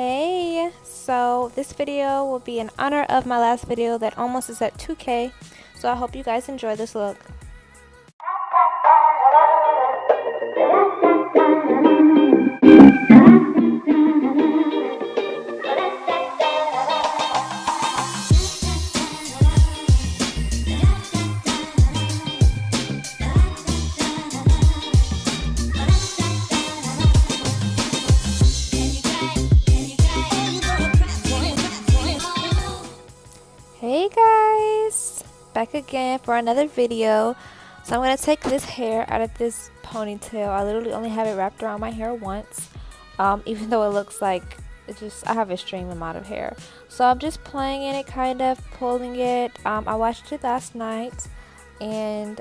Hey, so this video will be in honor of my last video that almost is at 2K, so I hope you guys enjoy this look. Hey guys, back again for another video. So I'm going to take this hair out of this ponytail. I literally only have it wrapped around my hair once, even though it looks like I have a extreme amount of hair. So I'm just playing in it, kind of pulling it. I watched it last night, and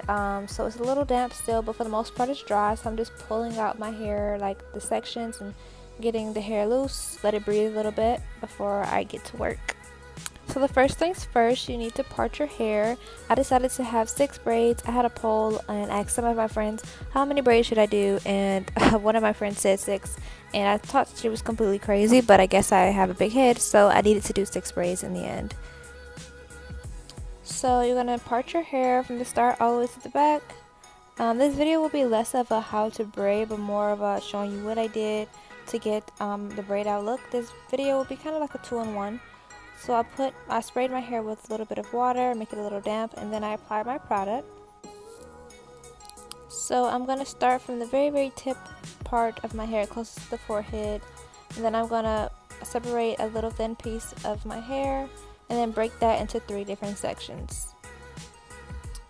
so it's a little damp still, but for the most part it's dry. So I'm just pulling out my hair, like the sections, and getting the hair loose, let it breathe a little bit before I get to work. So the first things first, you need to part your hair. I decided to have 6 braids. I had a poll and asked some of my friends how many braids should I do, and one of my friends said 6, and I thought she was completely crazy, but I guess I have a big head, so I needed to do 6 braids in the end. So you're going to part your hair from the start all the way to the back. This video will be less of a how to braid, but more of a showing you what I did to get the braid out look. This video will be kind of like a 2-in-1. So I sprayed my hair with a little bit of water, make it a little damp, and then I applied my product. So I'm going to start from the very tip part of my hair closest to the forehead, and then I'm going to separate a little thin piece of my hair and then break that into 3 different sections.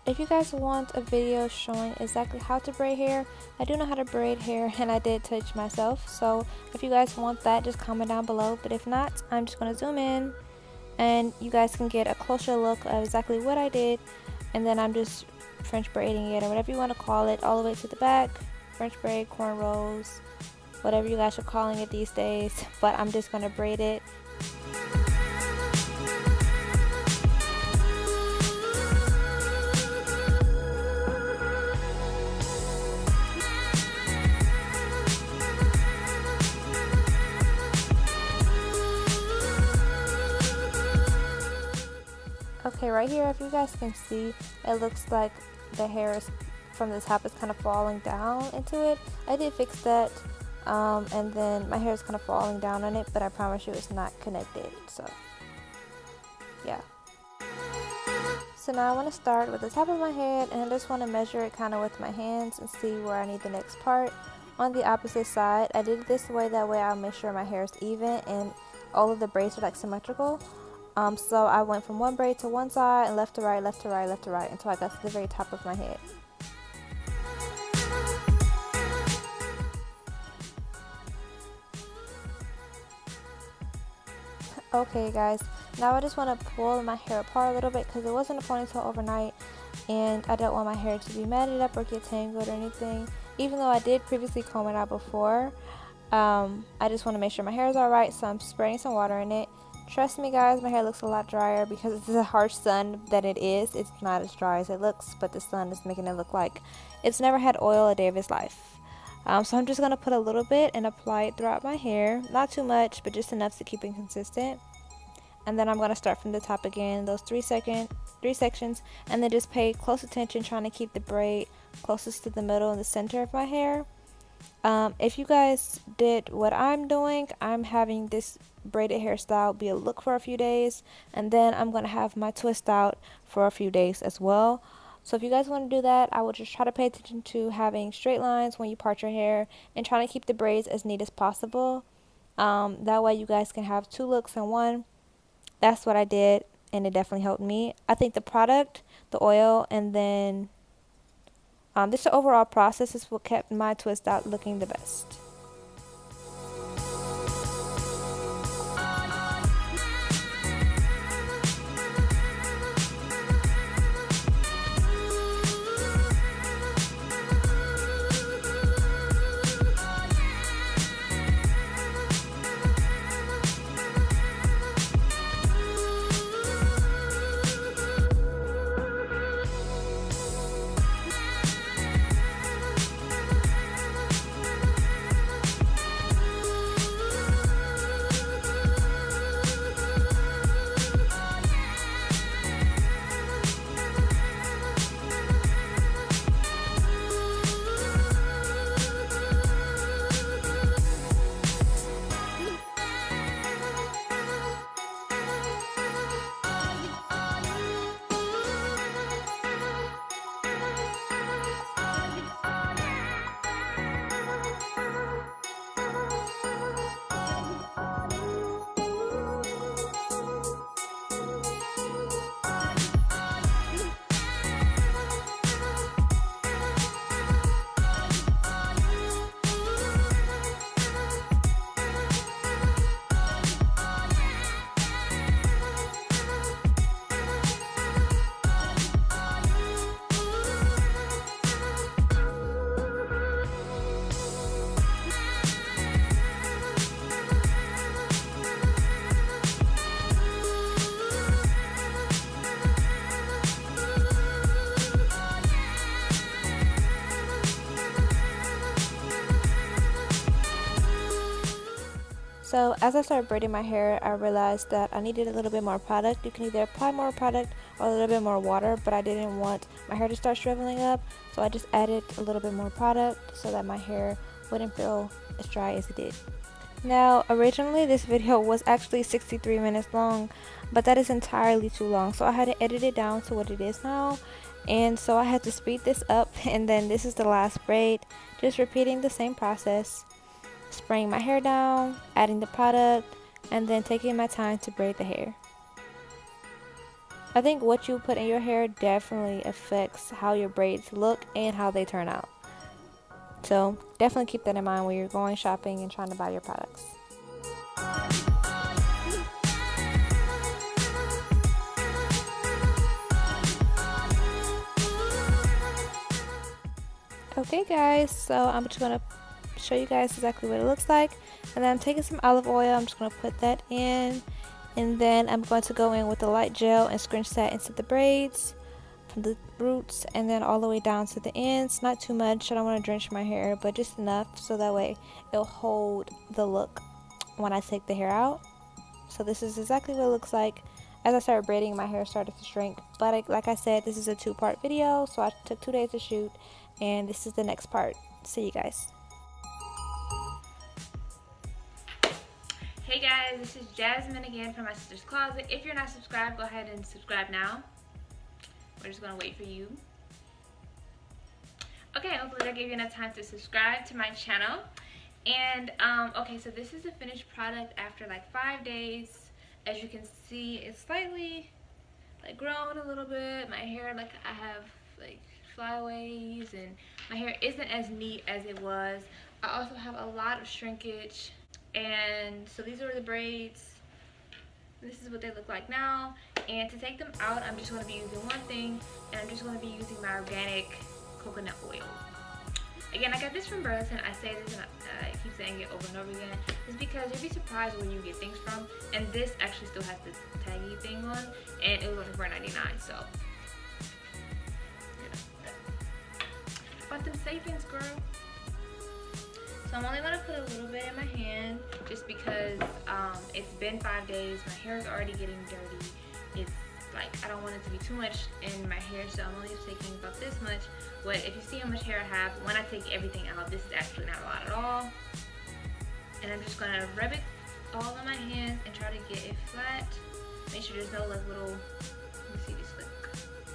If you guys want a video showing exactly how to braid hair, I do know how to braid hair, and I did teach myself, so if you guys want that, just comment down below. But if not, I'm just going to zoom in and you guys can get a closer look of exactly what I did, and then I'm just French braiding it, or whatever you want to call it, all the way to the back. French braid, cornrows, whatever you guys are calling it these days, but I'm just going to braid it. Okay, right here, if you guys can see, it looks like the hair is from the top is kind of falling down into it. I did fix that, and then my hair is kind of falling down on it, but I promise you it's not connected, so yeah. So now I want to start with the top of my head, and I just want to measure it kind of with my hands and see where I need the next part. On the opposite side, I did it this way, that way I'll make sure my hair is even and all of the braids are like symmetrical. So I went from one braid to one side and left to right, left to right, left to right, until I got to the very top of my head. Okay guys, now I just want to pull my hair apart a little bit because it wasn't a ponytail overnight, and I don't want my hair to be matted up or get tangled or anything. Even though I did previously comb it out before, I just want to make sure my hair is alright, so I'm spraying some water in it. Trust me guys, my hair looks a lot drier because it's a harsh sun that it is. It's not as dry as it looks, but the sun is making it look like it's never had oil a day of its life. So I'm just going to put a little bit and apply it throughout my hair. Not too much, but just enough to keep it consistent. And then I'm going to start from the top again, those 3 sections, and then just pay close attention, trying to keep the braid closest to the middle and the center of my hair. If you guys did what I'm doing, I'm having this braided hairstyle be a look for a few days, and then I'm going to have my twist out for a few days as well. So if you guys want to do that, I would just try to pay attention to having straight lines when you part your hair and trying to keep the braids as neat as possible. That way you guys can have 2 looks in one. That's what I did, and it definitely helped me. I think the product, the oil, and then this overall process is what kept my twist out looking the best. So as I started braiding my hair, I realized that I needed a little bit more product. You can either apply more product or a little bit more water, but I didn't want my hair to start shriveling up, so I just added a little bit more product so that my hair wouldn't feel as dry as it did. Now, originally this video was actually 63 minutes long, but that is entirely too long, so I had to edit it down to what it is now. And so I had to speed this up, and then this is the last braid, just repeating the same process, spraying my hair down, adding the product, and then taking my time to braid the hair. I think what you put in your hair definitely affects how your braids look and how they turn out. So definitely keep that in mind when you're going shopping and trying to buy your products. Okay guys, so I'm just going to show you guys exactly what it looks like, and then I'm taking some olive oil. I'm just going to put that in, and then I'm going to go in with the light gel and scrunch that into the braids from the roots and then all the way down to the ends. Not too much, I don't want to drench my hair, but just enough so that way it'll hold the look when I take the hair out. So this is exactly what it looks like. As I started braiding, my hair started to shrink, but like I said, this is a 2-part video, so I took 2 days to shoot, and this is the next part. See you guys. Hey guys, this is Jasmine again from my sister's closet. If you're not subscribed, go ahead and subscribe now. We're just gonna wait for you. Okay, hopefully that gave you enough time to subscribe to my channel. And okay, so this is the finished product after like 5 days. As you can see, it's slightly like grown a little bit. My hair, like I have like flyaways, and my hair isn't as neat as it was. I also have a lot of shrinkage. And so these are the braids. This is what they look like now. And to take them out, I'm just going to be using one thing, and I'm just going to be using my organic coconut oil. Again, I got this from Burlington. I say this and I keep saying it over and over again. It's because you'll be surprised where you get things from. And this actually still has the taggy thing on, and it was only $4.99. So yeah. But them savings, girl. So I'm only gonna put a little bit in my hand just because it's been 5 days. My hair is already getting dirty. It's like I don't want it to be too much in my hair, so I'm only taking about this much. But if you see how much hair I have, when I take everything out, this is actually not a lot at all. And I'm just gonna rub it all on my hands and try to get it flat. Make sure there's no like little, let me see these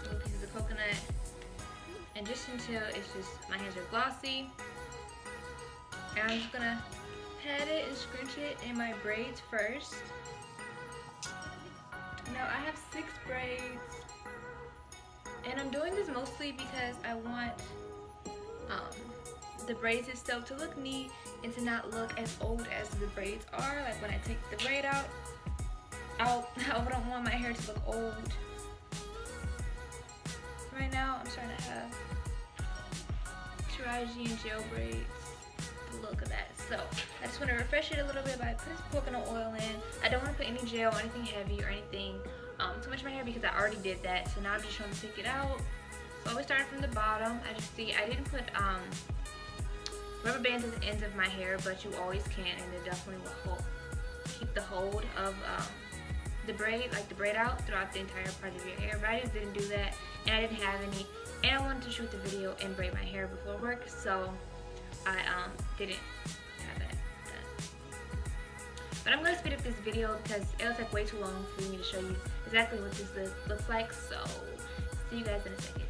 little pieces of coconut. And just until it's just, my hands are glossy. And I'm just gonna pat it and scrunch it in my braids first. Now I have 6 braids, and I'm doing this mostly because I want the braids itself to look neat and to not look as old as the braids are. Like when I take the braid out, I don't want my hair to look old. Right now I'm starting to have Taraji and gel braids. Look at that. So I just want to refresh it a little bit by putting some coconut oil in. I don't want to put any gel or anything heavy or anything too much in my hair because I already did that. So now I'm just trying to take it out. So we started from the bottom. As you see, I didn't put rubber bands at the ends of my hair, but you always can, and it definitely will keep the hold of the braid, like the braid out throughout the entire part of your hair. But I just didn't do that, and I didn't have any, and I wanted to shoot the video and braid my hair before work, so I didn't have that done. But I'm going to speed up this video because it'll take way too long for me to show you exactly what this looks like. So see you guys in a second.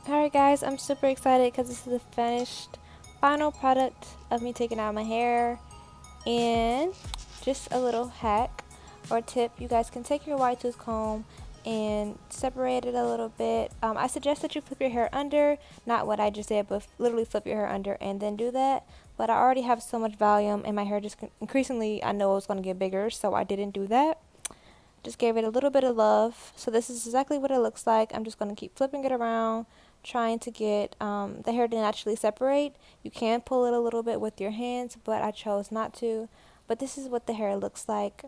Alright guys, I'm super excited because this is the finished final product of me taking out my hair. And just a little hack or tip, you guys can take your wide tooth comb and separate it a little bit. I suggest that you flip your hair under, not what I just did, but literally flip your hair under and then do that. But I already have so much volume and my hair just increasingly, I know it was going to get bigger, so I didn't do that. Just gave it a little bit of love. So this is exactly what it looks like. I'm just going to keep flipping it around, trying to get the hair to naturally separate. You can pull it a little bit with your hands, but I chose not to. But this is what the hair looks like.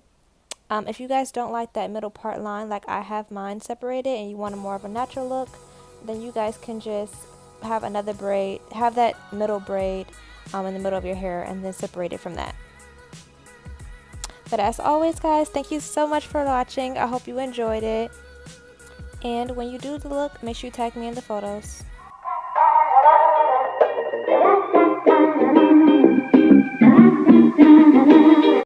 If you guys don't like that middle part line like I have mine separated and you want a more of a natural look, then you guys can just have another braid, have that middle braid in the middle of your hair and then separate it from that. But as always guys, thank you so much for watching. I hope you enjoyed it. And when you do the look, make sure you tag me in the photos.